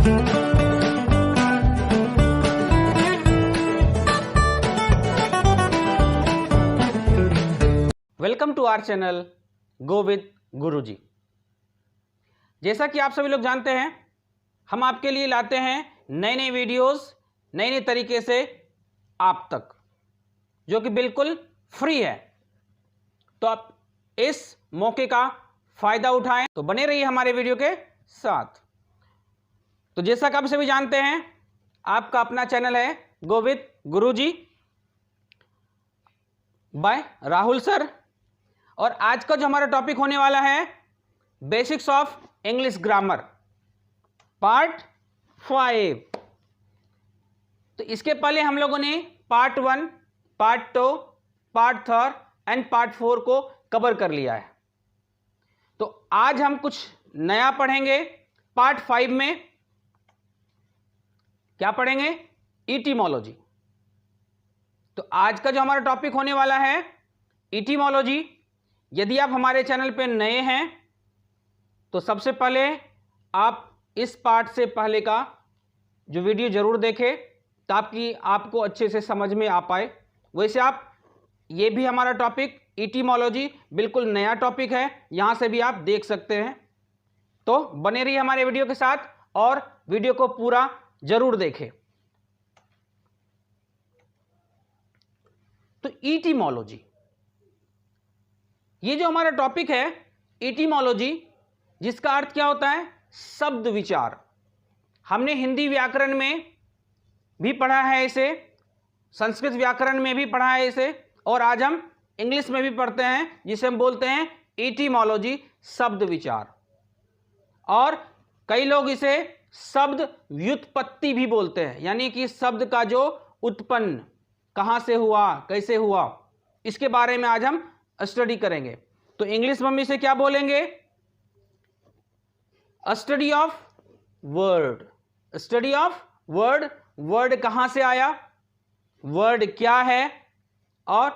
Welcome to our channel go with Guruji. जैसा कि आप सभी लोग जानते हैं, हम आपके लिए लाते हैं नए नए वीडियोस नए नए तरीके से आप तक, जो कि बिल्कुल फ्री है। तो आप इस मौके का फायदा उठाएं, तो बने रहिए हमारे वीडियो के साथ। तो जैसा कि आप सभी जानते हैं, आपका अपना चैनल है go with Guruji by Rahul sir. और आज का जो हमारा टॉपिक होने वाला है, basics of English grammar part 5। तो इसके पहले हम लोगों ने part 1, part 2, part 3 and part 4 को कवर कर लिया है। तो आज हम कुछ नया पढ़ेंगे। पार्ट 5 में क्या पढ़ेंगे? इटिमोलॉजी। तो आज का जो हमारा टॉपिक होने वाला है इटिमोलॉजी। यदि आप हमारे चैनल पे नए हैं तो सबसे पहले आप इस पार्ट से पहले का जो वीडियो जरूर देखें, ताकि आपको अच्छे से समझ में आ पाए। वैसे आप ये भी हमारा टॉपिक इटिमोलॉजी बिल्कुल नया टॉपिक है, यहाँ से भी आप देख सकते हैं। तो बने रहिए हमारे वीडियो के साथ और वीडियो को पूरा जरूर देखें। तो इटिमोलॉजी, ये जो हमारा टॉपिक है इटिमोलॉजी, जिसका अर्थ क्या होता है? शब्द विचार। हमने हिंदी व्याकरण में भी पढ़ा है इसे, संस्कृत व्याकरण में भी पढ़ा है इसे, और आज हम इंग्लिश में भी पढ़ते हैं, जिसे हम बोलते हैं इटिमोलॉजी, शब्द विचार। और कई लोग इसे शब्द व्युत्पत्ति भी बोलते हैं, यानी कि शब्द का जो उत्पन्न कहां से हुआ, कैसे हुआ, इसके बारे में आज हम स्टडी करेंगे। तो इंग्लिश में हम इसे क्या बोलेंगे? Study of word. Study of word. Word कहां से आया, वर्ड क्या है और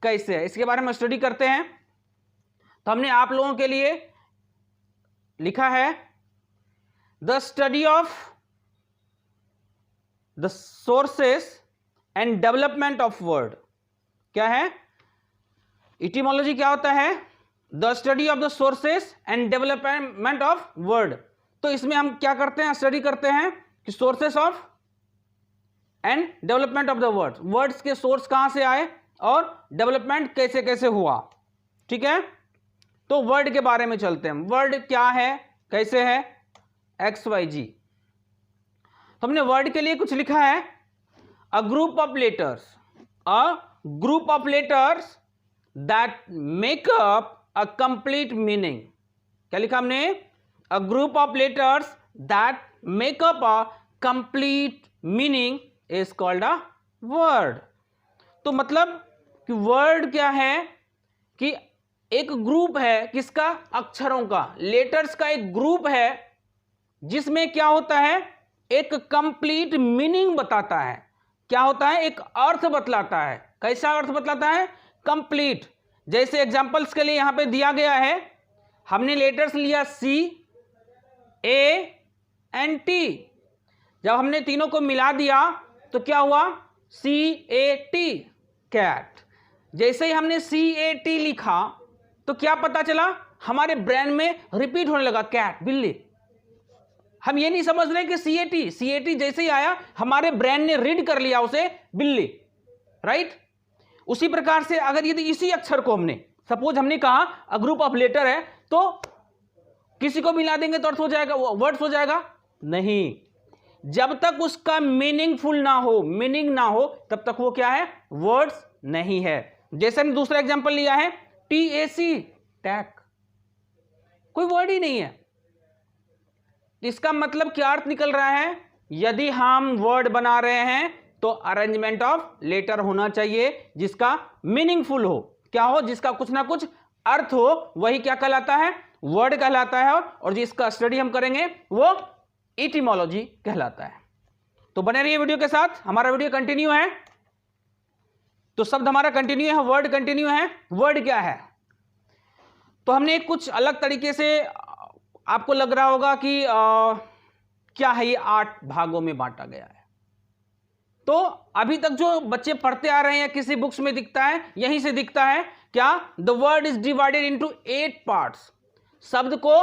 कैसे है, इसके बारे में स्टडी करते हैं। तो हमने आप लोगों के लिए लिखा है the study of the sources and development of word. क्या है? इटिमोलॉजी क्या होता है? The study of the sources and development of word. तो इसमें हम क्या करते हैं? स्टडी करते हैं कि sources of and development of the words. Words के सोर्स कहां से आए और डेवलपमेंट कैसे कैसे हुआ। ठीक है, तो वर्ड के बारे में चलते हैं। वर्ड क्या है, कैसे है, XYZ। तो हमने वर्ड के लिए कुछ लिखा है, a group of letters, a group of letters that make up a complete meaning। क्या लिखा हमने? a group of letters that make up a complete meaning is called a word। तो मतलब कि वर्ड क्या है कि एक ग्रुप है किसका? अक्षरों का, लेटर्स का एक ग्रुप है, जिसमें क्या होता है? एक कंप्लीट मीनिंग बताता है। क्या होता है? एक अर्थ बतलाता है। कैसा अर्थ बतलाता है? कंप्लीट। जैसे एग्जांपल्स के लिए यहां पे दिया गया है, हमने लेटर्स लिया C, A एंड T। जब हमने तीनों को मिला दिया तो क्या हुआ? CAT, cat. जैसे ही हमने CAT लिखा तो क्या पता चला? हमारे ब्रेन में रिपीट होने लगा, कैट, बिल्ली। हम ये नहीं समझ रहे कि CAT जैसे ही आया हमारे ब्रेन ने रीड कर लिया उसे, बिल्ली, राइट। उसी प्रकार से अगर यदि इसी अक्षर को हमने, सपोज हमने कहा अ ग्रुप ऑफ लेटर है, तो किसी को मिला देंगे तो अर्थ हो जाएगा, वर्ड्स हो जाएगा? नहीं, जब तक उसका मीनिंगफुल ना हो, मीनिंग ना हो, तब तक वो क्या है? वर्ड्स नहीं है। जैसे हमने दूसरा एग्जांपल लिया है TAC, टैक, कोई वर्ड ही नहीं है। इसका मतलब क्या अर्थ निकल रहा है? यदि हम वर्ड बना रहे हैं तो अरेंजमेंट ऑफ लेटर होना चाहिए जिसका मीनिंगफुल हो। क्या हो? जिसका कुछ ना कुछ अर्थ हो, वही क्या कहलाता है? वर्ड कहलाता है। और जिसका स्टडी हम करेंगे वो इटिमोलॉजी कहलाता है। तो बने रहिए वीडियो के साथ, हमारा वीडियो कंटिन्यू है। तो शब्द हमारा कंटिन्यू है, वर्ड कंटिन्यू है। वर्ड क्या है? तो हमने कुछ अलग तरीके से, आपको लग रहा होगा कि क्या है ये 8 भागों में बांटा गया है। तो अभी तक जो बच्चे पढ़ते आ रहे हैं किसी बुक्स में दिखता है, यहीं से दिखता है क्या, the word is divided into 8 parts. शब्द को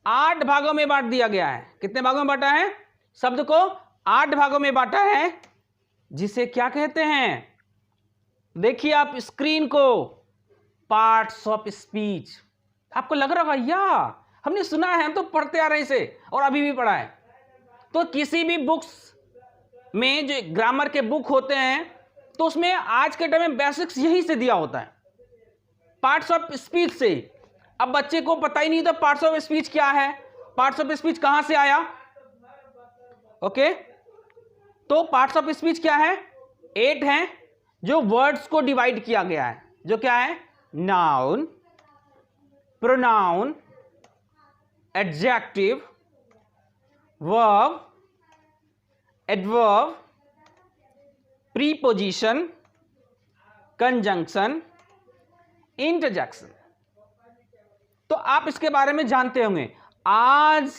8 भागों में बांट दिया गया है। कितने भागों में बांटा है? शब्द को 8 भागों में बांटा है, जिसे क्या कहते हैं? देखिए आप स्क्रीन को, पार्ट्स ऑफ स्पीच। आपको लग रहा होगा या हमने सुना है, हम तो पढ़ते आ रहे हैं इसे और अभी भी पढ़ा है। तो किसी भी बुक्स में जो ग्रामर के बुक होते हैं तो उसमें आज के टाइम में बेसिक्स यही से दिया होता है, पार्ट्स ऑफ स्पीच से। अब बच्चे को पता ही नहीं था पार्ट्स ऑफ स्पीच क्या है, पार्ट्स ऑफ स्पीच कहां से आया। ओके, तो पार्ट्स ऑफ स्पीच क्या है? 8 हैं जो वर्ड्स को डिवाइड किया गया है, जो क्या है? Noun, pronoun, adjective, verb, adverb, preposition, conjunction, interjection. तो आप इसके बारे में जानते होंगे। आज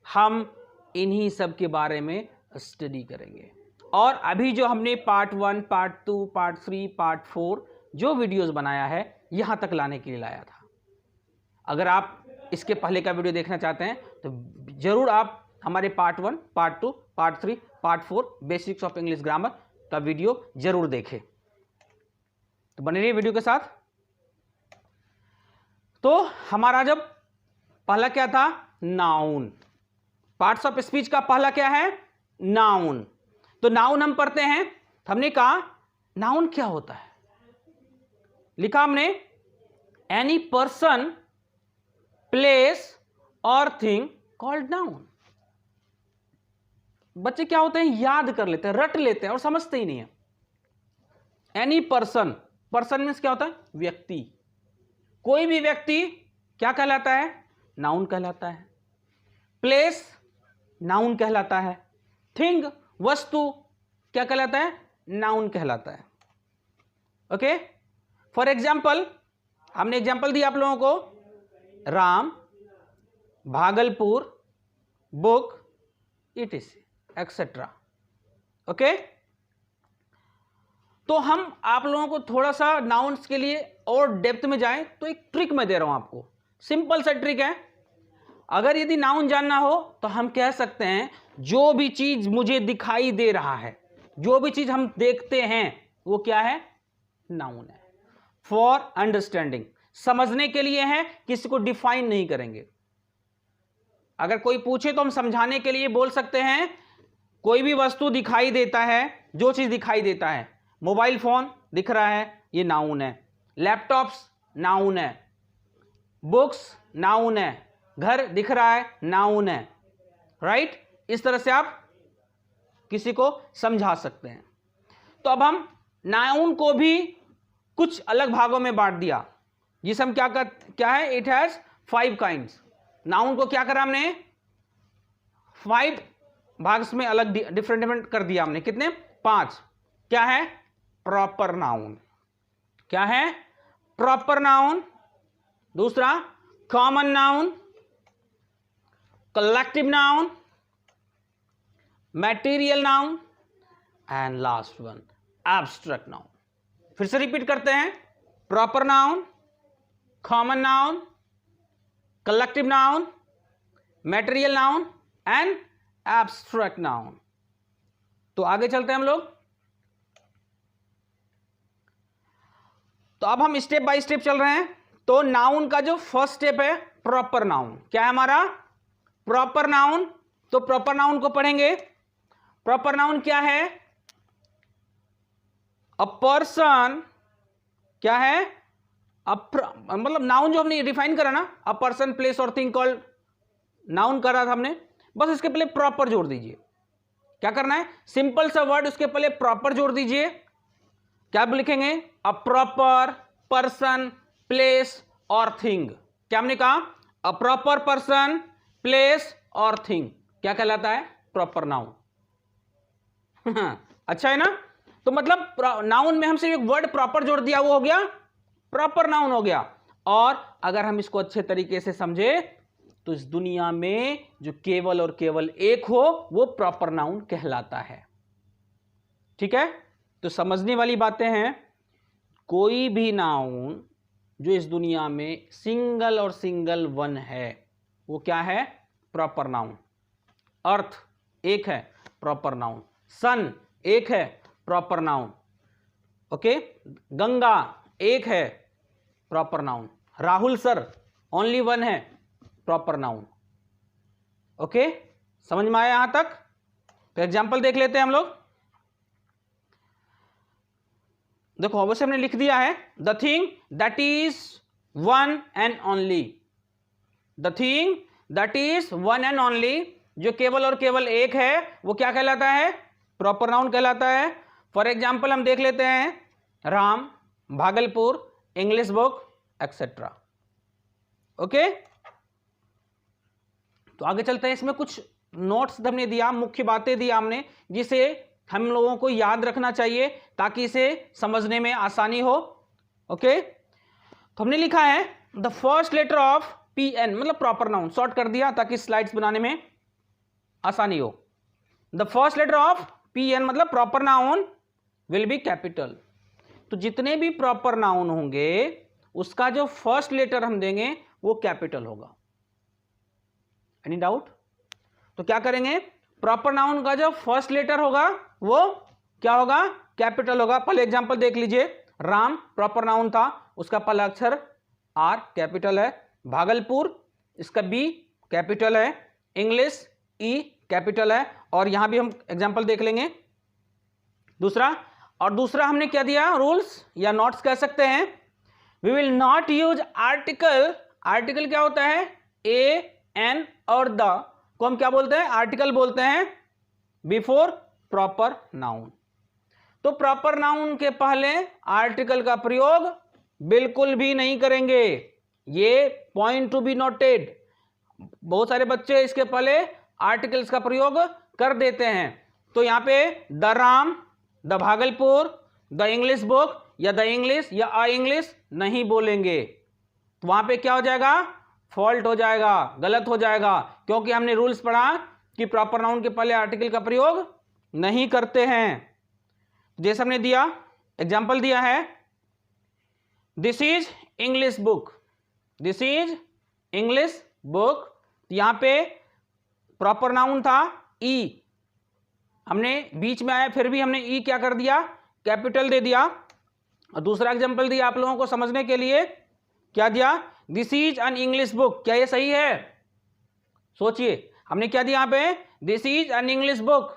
हम इन्हीं सब के बारे में स्टडी करेंगे। और अभी जो हमने पार्ट 1, पार्ट 2, पार्ट 3, पार्ट 4 जो वीडियोस बनाया है, यहां तक लाने के लिए लाया था। अगर आप इसके पहले का वीडियो देखना चाहते हैं तो जरूर आप हमारे part 1, part 2, part 3, part 4 basics of English grammar का वीडियो जरूर देखें। तो बने रहिए वीडियो के साथ। तो हमारा जब पहला क्या था? नाउन। पार्ट्स ऑफ स्पीच का पहला क्या है? नाउन। तो नाउन हम पढ़ते हैं, हमने कहा नाउन क्या होता है? लिखा हमने एनी पर्सन, प्लेस और थिंग कॉल्ड नाउन। बच्चे क्या होते हैं, याद कर लेते हैं, रट लेते हैं और समझते ही नहीं है। एनी पर्सन, पर्सन मीन्स क्या होता है? व्यक्ति। कोई भी व्यक्ति क्या कहलाता है? नाउन कहलाता है। प्लेस नाउन कहलाता है। थिंग वस्तु क्या कहलाता है? नाउन कहलाता है। ओके, फॉर एग्जाम्पल हमने एग्जाम्पल दिया आप लोगों को, Ram, Bhagalpur, book, etc. etcetera. Okay, तो हम आप लोगों को थोड़ा सा नाउन्स के लिए और डेप्थ में जाएं तो एक ट्रिक मैं दे रहा हूं आपको, सिंपल सा ट्रिक है। अगर यदि नाउन जानना हो तो हम कह सकते हैं जो भी चीज मुझे दिखाई दे रहा है, जो भी चीज हम देखते हैं वो क्या है? नाउन है। फॉर अंडरस्टैंडिंग, समझने के लिए है, किसी को डिफाइन नहीं करेंगे। अगर कोई पूछे तो हम समझाने के लिए बोल सकते हैं कोई भी वस्तु दिखाई देता है, जो चीज दिखाई देता है, मोबाइल फोन दिख रहा है, ये नाउन है। लैपटॉप्स नाउन है। बुक्स नाउन है। घर दिख रहा है, नाउन है। राइट? इस तरह से आप किसी को समझा सकते हैं। तो अब हम नाउन को भी कुछ अलग भागों में बांट दिया, जिसे हम क्या है? It has 5 kinds. नाउन को क्या करा हमने? 5 भाग्स में अलग डिफरेंट कर दिया हमने। कितने? 5। क्या है? Proper noun. क्या है? Proper noun. दूसरा common noun, collective noun, material noun and last one abstract noun. फिर से रिपीट करते हैं, proper noun, common noun, collective noun, material noun and abstract noun. तो आगे चलते हैं हम लोग। तो अब हम स्टेप बाय स्टेप चल रहे हैं। तो नाउन का जो फर्स्ट स्टेप है प्रॉपर नाउन, क्या है हमारा? Proper noun. तो प्रॉपर नाउन को पढ़ेंगे। प्रॉपर नाउन क्या है? अ पर्सन, क्या है? मतलब नाउन जो हमने डिफाइन करा ना, अ पर्सन, प्लेस और थिंग कॉल्ड नाउन करा था हमने, बस इसके पहले प्रॉपर जोड़ दीजिए। क्या करना है? सिंपल सा वर्ड, उसके पहले प्रॉपर जोड़ दीजिए। क्या लिखेंगे? अ प्रॉपर पर्सन, प्लेस और थिंग। क्या हमने कहा? अ प्रॉपर पर्सन, प्लेस और थिंग क्या कहलाता है? Proper noun. अच्छा है ना? तो मतलब नाउन में हम सिर्फ एक वर्ड प्रॉपर जोड़ दिया, वो हो गया प्रॉपर नाउन हो गया। और अगर हम इसको अच्छे तरीके से समझे तो इस दुनिया में जो केवल और केवल एक हो वो प्रॉपर नाउन कहलाता है। ठीक है, तो समझने वाली बातें हैं। कोई भी नाउन जो इस दुनिया में सिंगल और सिंगल वन है वो क्या है? Proper noun. अर्थ एक है, प्रॉपर नाउन। सन एक है, प्रॉपर नाउन। ओके, गंगा एक है, proper noun. Rahul sir only one है, प्रॉपर नाउन। ओके, समझ में आया यहां तक? तो एग्जांपल देख लेते हैं हम लोग। देखो अवश्य हमने लिख दिया है, the thing that is one and only. The thing that is one and only, जो केवल और केवल एक है वो क्या कहलाता है? प्रॉपर नाउन कहलाता है। फॉर एग्जाम्पल हम देख लेते हैं, Ram, Bhagalpur, English book etcetera. Okay, तो आगे चलते हैं। इसमें कुछ नोट्स हमने दिया, मुख्य बातें दी हमने, जिसे हम लोगों को याद रखना चाहिए ताकि इसे समझने में आसानी हो। ओके, तो हमने लिखा है the first letter of PN, मतलब प्रॉपर नाउन, शॉर्ट कर दिया ताकि स्लाइड्स बनाने में आसानी हो। The first letter of PN मतलब proper noun will be capital. तो जितने भी प्रॉपर नाउन होंगे उसका जो फर्स्ट लेटर हम देंगे वो कैपिटल होगा। Any doubt? तो क्या करेंगे, प्रॉपर नाउन का जो फर्स्ट लेटर होगा वो क्या होगा? कैपिटल होगा। पहले एग्जांपल देख लीजिए, राम प्रॉपर नाउन था, उसका पहला अक्षर R कैपिटल है। भागलपुर इसका B कैपिटल है। इंग्लिश E कैपिटल है। और यहां भी हम एग्जांपल देख लेंगे दूसरा। और दूसरा हमने क्या दिया, रूल्स या नोट्स कह सकते हैं, we will not use article. Article क्या होता है? ए, एन और द को हम क्या बोलते हैं? आर्टिकल बोलते हैं बिफोर प्रॉपर नाउन। तो प्रॉपर नाउन के पहले आर्टिकल का प्रयोग बिल्कुल भी नहीं करेंगे। ये पॉइंट टू बी नोटेड। बहुत सारे बच्चे इसके पहले आर्टिकल्स का प्रयोग कर देते हैं। तो यहां पे the Ram, the Bhagalpur, the English book या द इंग्लिश या अ इंग्लिश नहीं बोलेंगे। तो वहां पे क्या हो जाएगा? फॉल्ट हो जाएगा, गलत हो जाएगा, क्योंकि हमने रूल्स पढ़ा कि प्रॉपर नाउन के पहले आर्टिकल का प्रयोग नहीं करते हैं। जैसे हमने दिया एग्जांपल दिया है, this is English book. This is English book. यहां पे प्रॉपर नाउन था ई, हमने बीच में आया फिर भी हमने ई क्या कर दिया? कैपिटल दे दिया। और दूसरा एग्जांपल दिया आप लोगों को समझने के लिए, क्या दिया? This is an English book. क्या ये सही है? सोचिए, हमने क्या दिया यहां पे? This is an English book.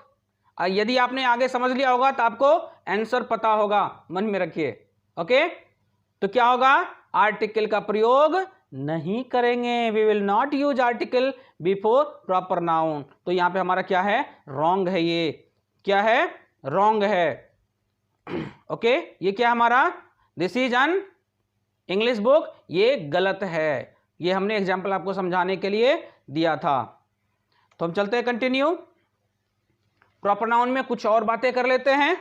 यदि आपने आगे समझ लिया होगा तो आपको आंसर पता होगा, मन में रखिए। ओके, तो क्या होगा? आर्टिकल का प्रयोग नहीं करेंगे। We will not use article before proper noun. तो यहां पे हमारा क्या है? रॉन्ग है। ये क्या है? रॉन्ग है। ओके, ये क्या हमारा? This is an English book, ये गलत है। ये हमने एग्जाम्पल आपको समझाने के लिए दिया था। तो हम चलते हैं कंटिन्यू। प्रॉपर नाउन में कुछ और बातें कर लेते हैं।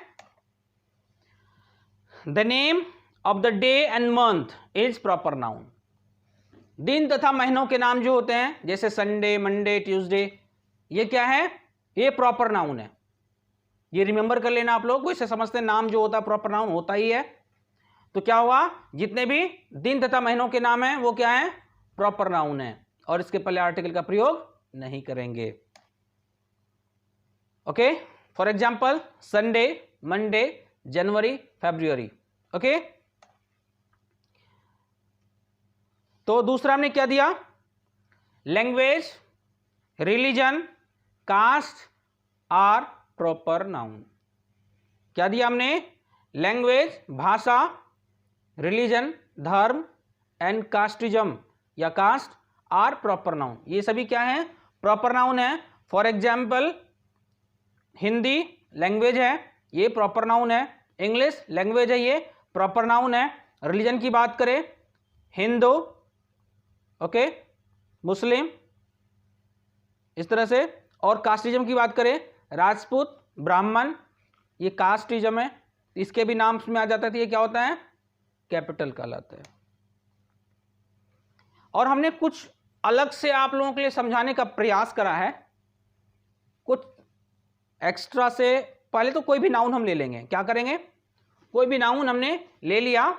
The name of the day and month is proper noun. दिन तथा महीनों के नाम जो होते हैं, जैसे संडे, मंडे, ट्यूसडे, ये क्या है? ये प्रॉपर नाउन है। ये रिमेंबर कर लेना आप लोग। इससे समझते हैं नाम जो होता है प्रॉपर नाउन होता ही है। तो क्या हुआ? जितने भी दिन तथा महीनों के नाम हैं वो क्या है? प्रॉपर नाउन है, और इसके पहले आर्टिकल का प्रयोग नहीं करेंगे। Okay, for example Sunday, Monday, January, February. Okay, तो दूसरा हमने क्या दिया? Language, religion, caste are proper noun. क्या दिया हमने? लैंग्वेज भाषा, रिलीजन धर्म, एंड कास्टिज्म या कास्ट आर प्रॉपर नाउन। ये सभी क्या है? प्रॉपर नाउन है। फॉर एग्जाम्पल हिंदी लैंग्वेज है, ये प्रॉपर नाउन है। इंग्लिश लैंग्वेज है, ये प्रॉपर नाउन है। रिलीजन की बात करें, हिंदू, ओके, मुस्लिम, इस तरह से। और कास्टिज्म की बात करें, राजपूत, ब्राह्मण, ये कास्टिज्म है। इसके भी नाम में आ जाता है, ये क्या होता है? कैपिटल कहलाता है। और हमने कुछ अलग से आप लोगों के लिए समझाने का प्रयास करा है, कुछ एक्स्ट्रा से। पहले तो कोई भी नाउन हम ले लेंगे, क्या करेंगे, कोई भी नाउन हमने ले लिया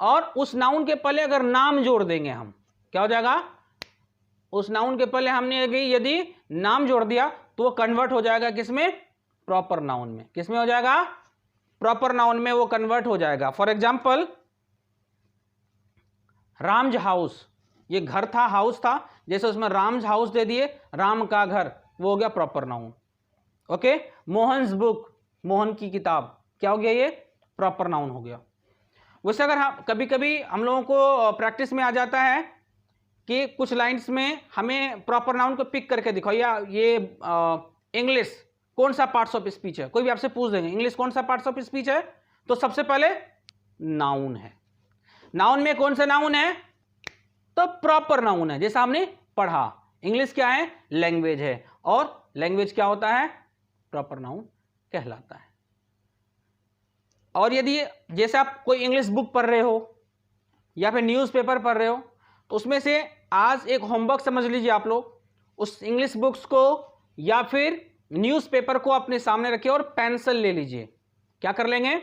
और उस नाउन के पहले अगर नाम जोड़ देंगे हम, क्या हो जाएगा, उस नाउन के पहले हमने यदि नाम जोड़ दिया तो वो कन्वर्ट हो जाएगा किसमें, प्रॉपर नाउन में। किसमें हो जाएगा, प्रॉपर नाउन में वो कन्वर्ट हो जाएगा। फॉर एग्जाम्पल राम्स हाउस, ये घर था, हाउस था, जैसे उसमें राम्स हाउस दे दिए, राम का घर, वो हो गया proper noun. Okay, Mohan's book, Mohan की किताब, क्या हो गया, ये प्रॉपर नाउन हो गया। वैसे अगर हम कभी कभी हम लोगों को प्रैक्टिस में आ जाता है कि कुछ लाइंस में हमें प्रॉपर नाउन को पिक करके दिखाओ, या ये इंग्लिश कौन सा पार्ट्स ऑफ स्पीच है, कोई भी आपसे पूछ देंगे इंग्लिश कौन सा पार्ट्स ऑफ स्पीच है, तो सबसे पहले नाउन है। नाउन में कौन सा नाउन है, तो प्रॉपर नाउन है। जैसा हमने पढ़ा, इंग्लिश क्या है, लैंग्वेज है, और लैंग्वेज क्या होता है, प्रॉपर नाउन कहलाता है। और यदि जैसे आप कोई इंग्लिश बुक पढ़ रहे हो या फिर न्यूज़पेपर पढ़ रहे हो, तो उसमें से आज एक होमवर्क समझ लीजिए आप लोग, उस इंग्लिश बुक्स को या फिर न्यूज़पेपर को अपने सामने रखिए और पेंसिल ले लीजिए। क्या कर लेंगे,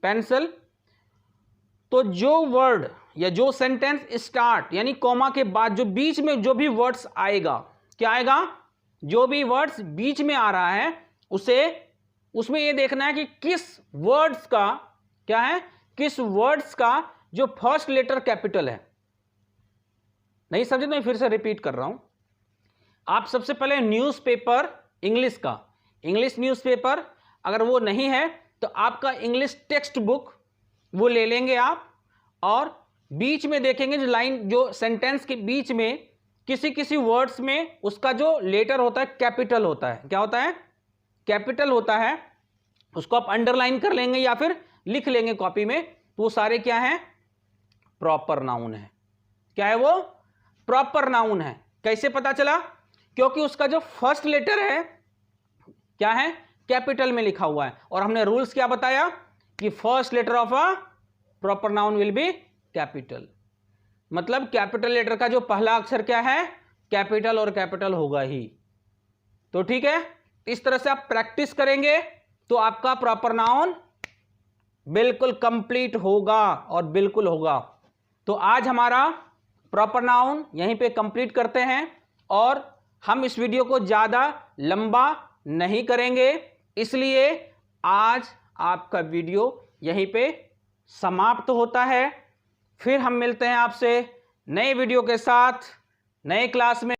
पेंसिल। तो जो वर्ड या जो सेंटेंस स्टार्ट यानी कॉमा के बाद जो बीच में जो भी वर्ड्स आएगा, क्या आएगा, जो भी वर्ड्स बीच में आ रहा है उसे, उसमें ये देखना है कि किस वर्ड्स का, क्या है, किस वर्ड्स का जो फर्स्ट लेटर कैपिटल है। नहीं समझे तो मैं फिर से रिपीट कर रहा हूं। आप सबसे पहले न्यूज़पेपर इंग्लिश का, इंग्लिश न्यूज़पेपर अगर वो नहीं है तो आपका इंग्लिश टेक्स्ट बुक वो ले लेंगे आप, और बीच में देखेंगे जो लाइन, जो सेंटेंस के बीच में किसी किसी वर्ड्स में उसका जो लेटर होता है कैपिटल होता है। क्या होता है, कैपिटल होता है। उसको आप अंडरलाइन कर लेंगे या फिर लिख लेंगे कॉपी में, तो वो सारे क्या हैं, प्रॉपर नाउन है। क्या है वो, प्रॉपर नाउन है। कैसे पता चला, क्योंकि उसका जो फर्स्ट लेटर है क्या है, कैपिटल में लिखा हुआ है, और हमने रूल्स क्या बताया कि first letter of a proper noun will be capital. मतलब कैपिटल लेटर का जो पहला अक्षर क्या है, कैपिटल, और कैपिटल होगा ही। तो ठीक है, इस तरह से आप प्रैक्टिस करेंगे तो आपका प्रॉपर नाउन बिल्कुल कंप्लीट होगा, और बिल्कुल होगा। तो आज हमारा प्रॉपर नाउन यहीं पे कंप्लीट करते हैं, और हम इस वीडियो को ज़्यादा लंबा नहीं करेंगे, इसलिए आज आपका वीडियो यहीं पे समाप्त होता है। फिर हम मिलते हैं आपसे नए वीडियो के साथ, नए क्लास में।